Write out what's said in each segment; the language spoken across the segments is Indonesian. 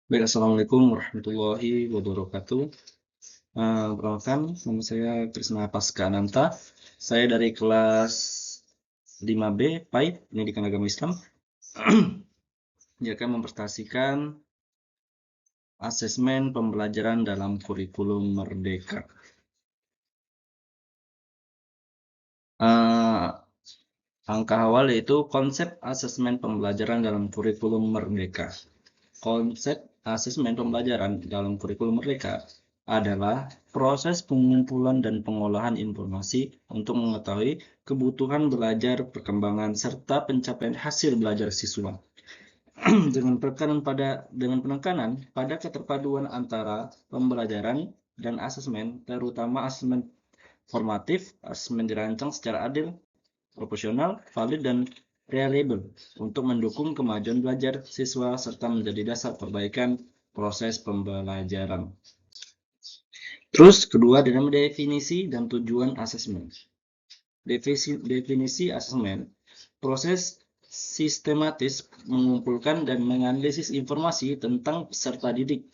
Baik, assalamualaikum warahmatullahi wabarakatuh. Perkenalkan, nama saya Krisna Paska Ananta. Saya dari kelas 5B PAI, Pendidikan Agama Islam. Dia akan mempresentasikan asesmen pembelajaran dalam kurikulum Merdeka. Angka awal yaitu konsep asesmen pembelajaran dalam kurikulum Merdeka. Konsep asesmen pembelajaran dalam kurikulum Merdeka adalah proses pengumpulan dan pengolahan informasi untuk mengetahui kebutuhan belajar, perkembangan, serta pencapaian hasil belajar siswa. dengan penekanan pada keterpaduan antara pembelajaran dan asesmen, terutama asesmen formatif. Asesmen dirancang secara adil, proporsional, valid, dan reliable untuk mendukung kemajuan belajar siswa serta menjadi dasar perbaikan proses pembelajaran. Terus kedua dalam definisi dan tujuan asesmen. Definisi asesmen, proses sistematis mengumpulkan dan menganalisis informasi tentang peserta didik,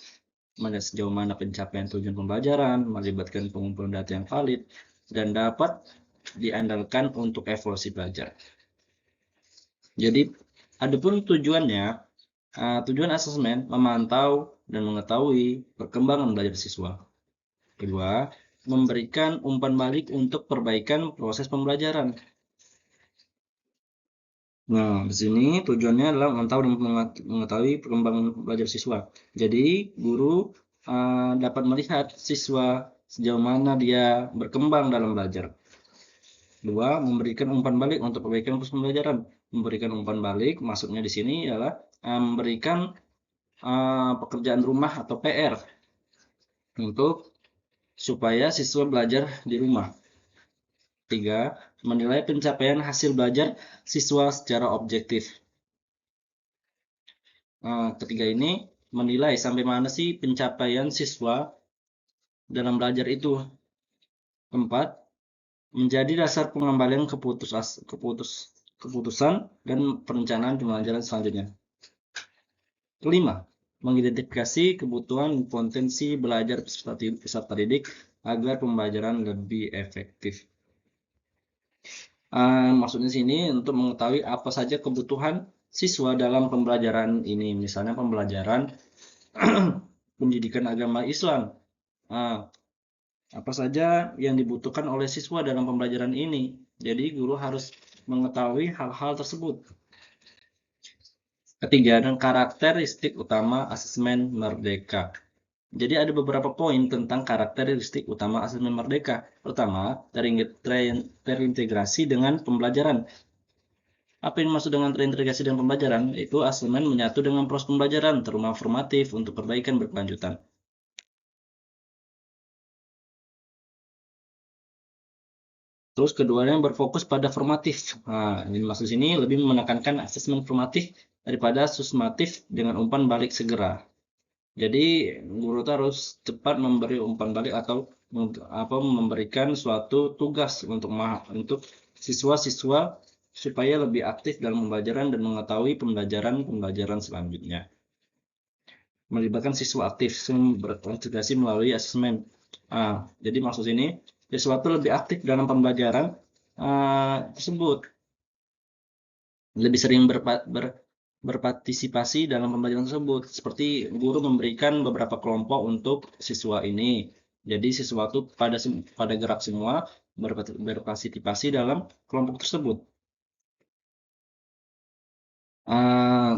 sejauh mana pencapaian tujuan pembelajaran, melibatkan pengumpulan data yang valid, dan dapat diandalkan untuk evaluasi belajar. Jadi, adapun tujuannya, tujuan asesmen memantau dan mengetahui perkembangan belajar siswa. Kedua, memberikan umpan balik untuk perbaikan proses pembelajaran. Nah, di sini tujuannya adalah memantau dan mengetahui perkembangan belajar siswa. Jadi, guru dapat melihat siswa sejauh mana dia berkembang dalam belajar. Dua, memberikan umpan balik untuk perbaikan proses pembelajaran. Memberikan umpan balik, maksudnya di sini adalah memberikan pekerjaan rumah atau PR untuk supaya siswa belajar di rumah. Tiga, menilai pencapaian hasil belajar siswa secara objektif. Ketiga ini menilai sampai mana sih pencapaian siswa dalam belajar itu. Keempat, menjadi dasar pengembalian keputusan dan perencanaan pembelajaran selanjutnya. Kelima, mengidentifikasi kebutuhan potensi belajar peserta didik agar pembelajaran lebih efektif. Maksudnya sini untuk mengetahui apa saja kebutuhan siswa dalam pembelajaran ini, misalnya pembelajaran pendidikan agama Islam. Apa saja yang dibutuhkan oleh siswa dalam pembelajaran ini. Jadi guru harus mengetahui hal-hal tersebut. Ketiga, dan karakteristik utama asesmen Merdeka. Jadi ada beberapa poin tentang karakteristik utama asesmen Merdeka. Pertama, terintegrasi dengan pembelajaran. Apa yang dimaksud dengan terintegrasi dengan pembelajaran? Itu asesmen menyatu dengan proses pembelajaran, terutama formatif untuk perbaikan berkelanjutan. Terus keduanya berfokus pada formatif. Nah, ini maksud sini lebih menekankan asesmen formatif daripada susmatif dengan umpan balik segera. Jadi guru harus cepat memberi umpan balik atau memberikan suatu tugas untuk siswa-siswa supaya lebih aktif dalam pembelajaran dan mengetahui pembelajaran selanjutnya. Melibatkan siswa aktif berkonsentrasi melalui asesmen. Jadi maksud ini siswa itu lebih aktif dalam pembelajaran tersebut, lebih sering berpartisipasi dalam pembelajaran tersebut. Seperti guru memberikan beberapa kelompok untuk siswa ini. Jadi siswa itu pada gerak semua berpartisipasi dalam kelompok tersebut.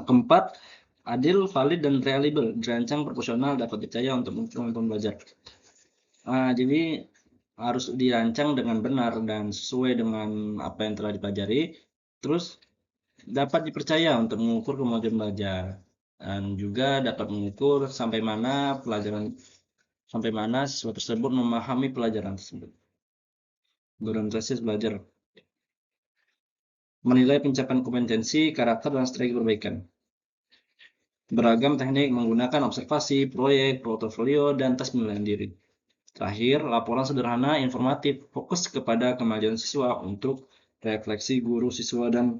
Keempat, adil, valid, dan reliable, dirancang, proporsional, dapat dipercaya untuk pembelajar. Jadi harus dirancang dengan benar dan sesuai dengan apa yang telah dipelajari. Terus dapat dipercaya untuk mengukur kemajuan belajar dan juga dapat mengukur sampai mana siswa tersebut memahami pelajaran tersebut. Berorientasi belajar, menilai pencapaian kompetensi, karakter, dan strategi perbaikan. Beragam teknik menggunakan observasi, proyek, portofolio, dan tes penilaian diri. Terakhir, laporan sederhana informatif fokus kepada kemajuan siswa untuk refleksi guru, siswa, dan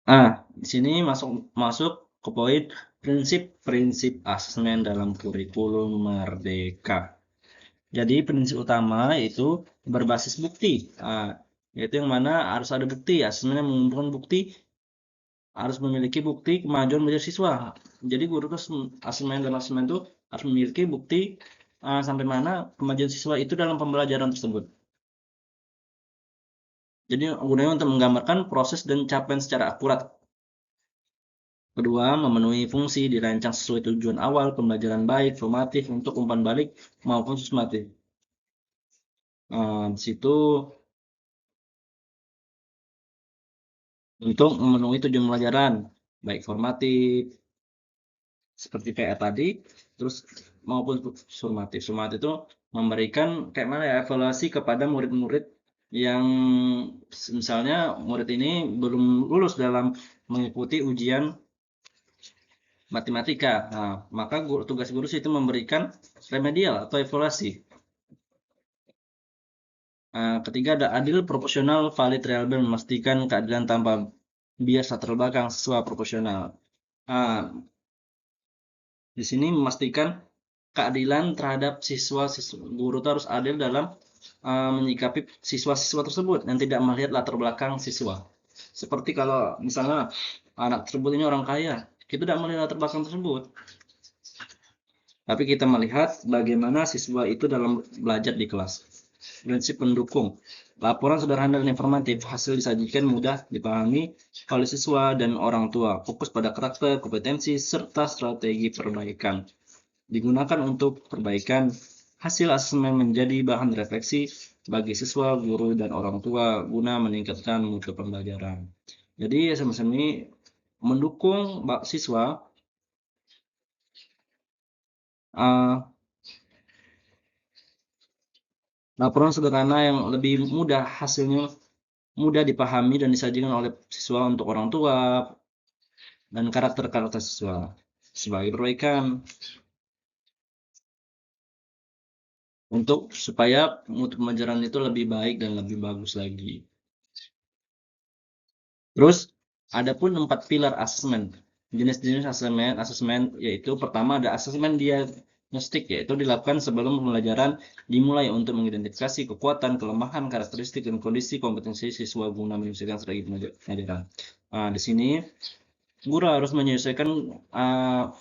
Di sini masuk ke poin prinsip-prinsip asesmen dalam kurikulum Merdeka. Jadi prinsip utama itu berbasis bukti. Yaitu yang mana harus ada bukti. Asesmen yang mengumpulkan bukti harus memiliki bukti kemajuan belajar siswa. Jadi guru tuh asesmen dan asesmen itu harus memiliki bukti sampai mana kemajuan siswa itu dalam pembelajaran tersebut. Jadi gunanya untuk menggambarkan proses dan capaian secara akurat. Kedua, memenuhi fungsi dirancang sesuai tujuan awal pembelajaran baik, formatif untuk umpan balik maupun sumatif. Di situ untuk memenuhi tujuan pembelajaran baik formatif seperti kayak tadi, terus maupun sumatif. Sumatif itu memberikan kayak mana ya evaluasi kepada murid-murid yang misalnya murid ini belum lulus dalam mengikuti ujian matematika. Maka tugas guru itu memberikan remedial atau evaluasi. Ketiga ada adil, proporsional, valid, reliable, memastikan keadilan tanpa bias latar belakang siswa proporsional. Di sini memastikan keadilan terhadap siswa guru itu harus adil dalam menyikapi siswa-siswa tersebut dan tidak melihat latar belakang siswa. Seperti kalau misalnya anak tersebut ini orang kaya, kita tidak melihat latar belakang tersebut. Tapi kita melihat bagaimana siswa itu dalam belajar di kelas. Prinsip pendukung. Laporan sederhana dan informatif, hasil disajikan mudah dipahami oleh siswa dan orang tua. Fokus pada karakter, kompetensi, serta strategi perbaikan. Digunakan untuk perbaikan hasil asesmen menjadi bahan refleksi bagi siswa, guru, dan orang tua guna meningkatkan mutu pembelajaran. Jadi asesmen ini mendukung siswa laporan sederhana yang lebih mudah hasilnya mudah dipahami dan disajikan oleh siswa untuk orang tua dan karakter-karakter siswa sebagai perbaikan untuk supaya mutu pembelajaran itu lebih baik dan lebih bagus lagi. Terus adapun 4 pilar asesmen. Jenis-jenis asesmen yaitu pertama ada asesmen diagnostik, yaitu dilakukan sebelum pembelajaran dimulai untuk mengidentifikasi kekuatan, kelemahan, karakteristik, dan kondisi kompetensi siswa guna menyelesaikan strategi pembelajaran. Di sini guru harus menyesuaikan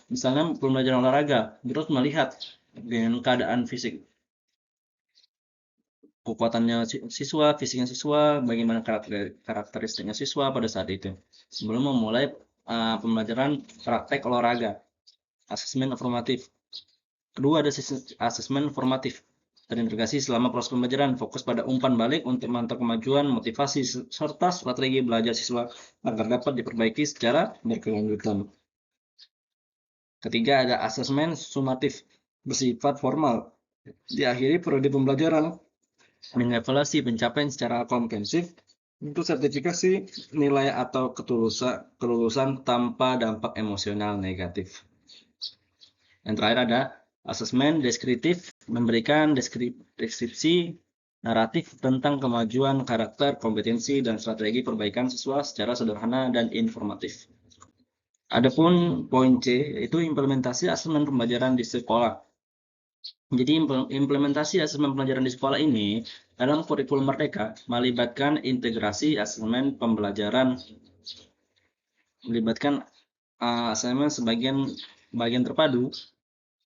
misalnya pembelajaran olahraga, guru harus melihat dengan keadaan fisik, kekuatannya siswa, fisiknya siswa, bagaimana karakteristiknya siswa pada saat itu. Sebelum memulai pembelajaran praktek olahraga, asesmen formatif. Kedua ada asesmen formatif, terintegrasi selama proses pembelajaran, fokus pada umpan balik untuk memantau kemajuan, motivasi, serta strategi belajar siswa agar dapat diperbaiki secara berkelanjutan. Ketiga ada asesmen sumatif, bersifat formal, diakhiri periode pembelajaran dengan evaluasi pencapaian secara komprehensif untuk sertifikasi nilai atau kelulusan tanpa dampak emosional negatif. Yang terakhir ada asesmen deskriptif, memberikan deskripsi naratif tentang kemajuan karakter, kompetensi, dan strategi perbaikan siswa secara sederhana dan informatif. Adapun poin C yaitu implementasi asesmen pembelajaran di sekolah. Jadi implementasi asesmen pembelajaran di sekolah ini dalam kurikulum Merdeka melibatkan integrasi asesmen pembelajaran, melibatkan asesmen sebagian bagian terpadu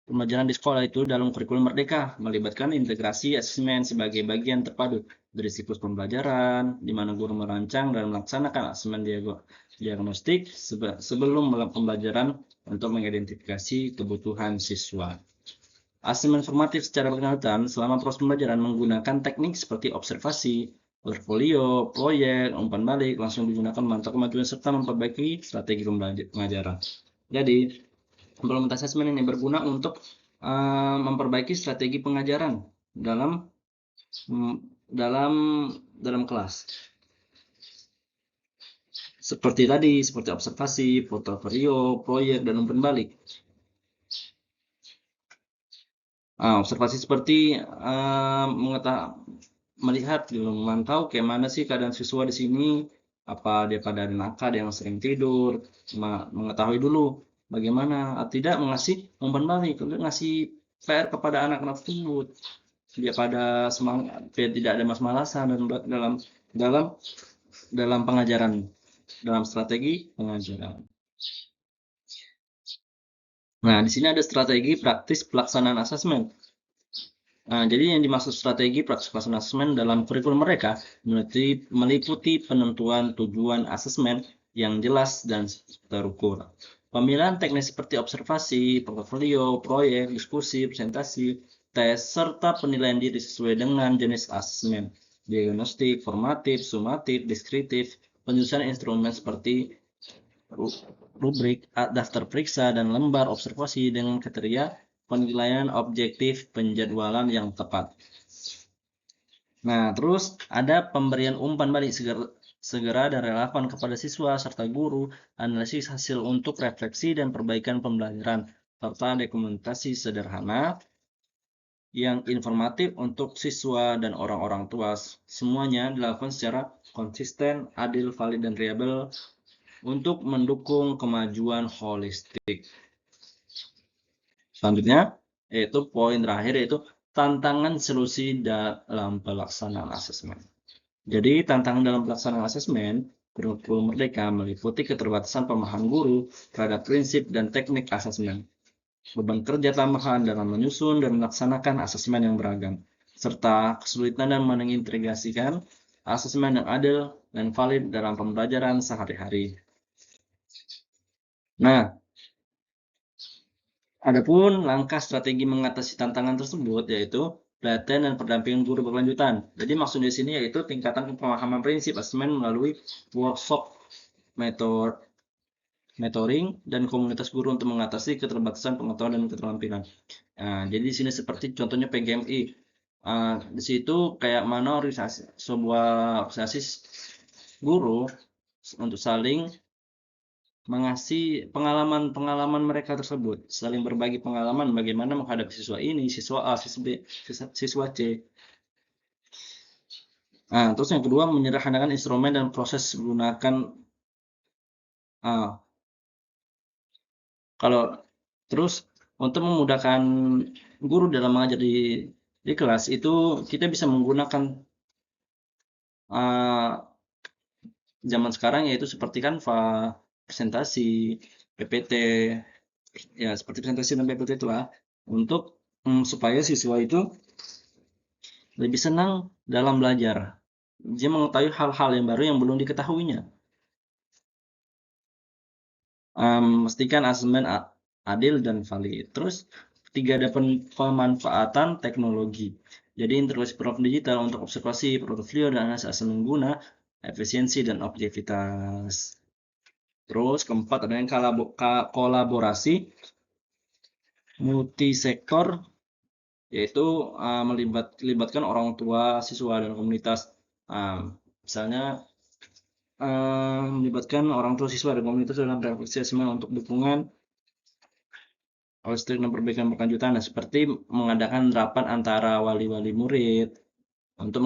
pembelajaran di sekolah itu dalam kurikulum Merdeka melibatkan integrasi asesmen sebagai bagian terpadu dari siklus pembelajaran, di mana guru merancang dan melaksanakan asesmen diagnostik sebelum pembelajaran untuk mengidentifikasi kebutuhan siswa. Asesmen formatif secara berkelanjutan selama proses pembelajaran menggunakan teknik seperti observasi, portfolio, proyek, umpan balik langsung digunakan memantau kemajuan serta memperbaiki strategi pembelajaran. Jadi, implementasi asesmen ini berguna untuk memperbaiki strategi pengajaran dalam kelas. Seperti tadi, seperti observasi, portofolio, proyek, dan umpan balik. Observasi seperti melihat, memantau kayak mana sih keadaan siswa di sini, apa dia pada nakal, dia yang sering tidur, mengetahui dulu bagaimana, tidak mengasih umpan balik, ngasih PR kepada anak-anak tersebut, dia pada semangat, dia tidak ada malas-malasan dalam dalam dalam pengajaran, dalam strategi pengajaran. Nah, di sini ada strategi praktis pelaksanaan asesmen. Nah, jadi yang dimaksud strategi praktis pelaksanaan asesmen dalam kurikulum mereka meliputi penentuan tujuan asesmen yang jelas dan terukur. Pemilihan teknik seperti observasi, portofolio, proyek, diskusi, presentasi, tes, serta penilaian diri sesuai dengan jenis asesmen. Diagnostik, formatif, sumatif, deskriptif, penyusunan instrumen seperti rubrik, daftar periksa, dan lembar observasi dengan kriteria penilaian objektif penjadwalan yang tepat. Nah, terus ada pemberian umpan balik segera dan relevan kepada siswa serta guru, analisis hasil untuk refleksi dan perbaikan pembelajaran, serta dokumentasi sederhana yang informatif untuk siswa dan orang-orang tua. Semuanya dilakukan secara konsisten, adil, valid, dan reliable untuk mendukung kemajuan holistik. Selanjutnya, yaitu poin terakhir, yaitu tantangan solusi dalam pelaksanaan asesmen. Jadi, tantangan dalam pelaksanaan asesmen kurikulum merdeka meliputi keterbatasan pemahaman guru terhadap prinsip dan teknik asesmen, beban kerja tambahan dalam menyusun dan melaksanakan asesmen yang beragam, serta kesulitan dalam mengintegrasikan asesmen yang adil dan valid dalam pembelajaran sehari-hari. Nah, adapun langkah strategi mengatasi tantangan tersebut yaitu pelatihan dan pendampingan guru berkelanjutan. Jadi maksudnya di sini yaitu tingkatan pemahaman prinsip asesmen melalui workshop, mentoring, dan komunitas guru untuk mengatasi keterbatasan pengetahuan dan keterampilan. Nah, jadi di sini seperti contohnya PGMI. Di situ kayak mana sebuah organisasi guru untuk saling mengasih pengalaman mereka tersebut, saling berbagi pengalaman bagaimana menghadapi siswa ini, siswa A, siswa B, siswa C. Nah, terus yang kedua menyederhanakan instrumen dan proses menggunakan kalau terus untuk memudahkan guru dalam mengajar di kelas itu kita bisa menggunakan zaman sekarang yaitu seperti Canva, presentasi, PPT, ya seperti presentasi dan PPT itulah untuk supaya siswa itu lebih senang dalam belajar. Dia mengetahui hal-hal yang baru yang belum diketahuinya. Memastikan asesmen adil dan valid. Terus ketiga ada pemanfaatan teknologi. Jadi integrasi platform digital untuk observasi, portofolio, dan analisis asesmen guna efisiensi dan objektivitas. Terus keempat ada yang kolaborasi multisektor, yaitu melibatkan orang tua, siswa, dan komunitas. Misalnya melibatkan orang tua, siswa, dan komunitas dalam refleksi asesmen untuk dukungan holistik dan perbaikan berkelanjutan, seperti mengadakan rapat antara wali-wali murid untuk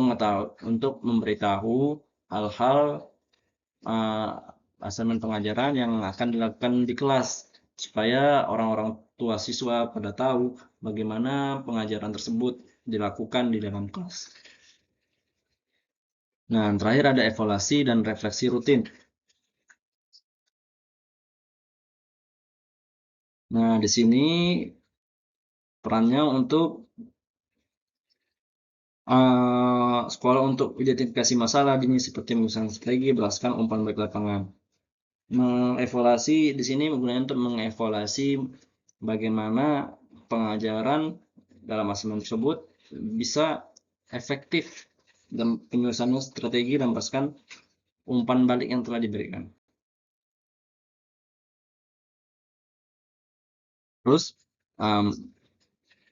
memberitahu hal-hal asesmen pengajaran yang akan dilakukan di kelas, supaya orang-orang tua siswa pada tahu bagaimana pengajaran tersebut dilakukan di dalam kelas. Nah, terakhir ada evaluasi dan refleksi rutin. Nah, di sini perannya untuk sekolah untuk identifikasi masalah dini seperti menyusun strategi berdasarkan umpan balik lapangan. Mengevaluasi di sini menggunakan untuk mengevaluasi bagaimana pengajaran dalam asesmen tersebut bisa efektif dan penyusunan strategi dan berdasarkan umpan balik yang telah diberikan. Terus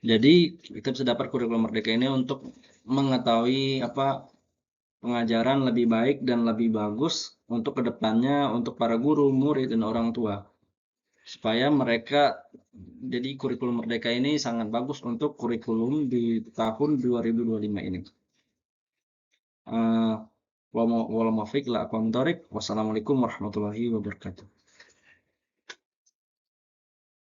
jadi kita bisa dapat kurikulum merdeka ini untuk mengetahui pengajaran lebih baik dan lebih bagus untuk kedepannya untuk para guru, murid, dan orang tua, supaya mereka, jadi kurikulum merdeka ini sangat bagus untuk kurikulum di tahun 2025 ini. Wassalamualaikum warahmatullahi wabarakatuh.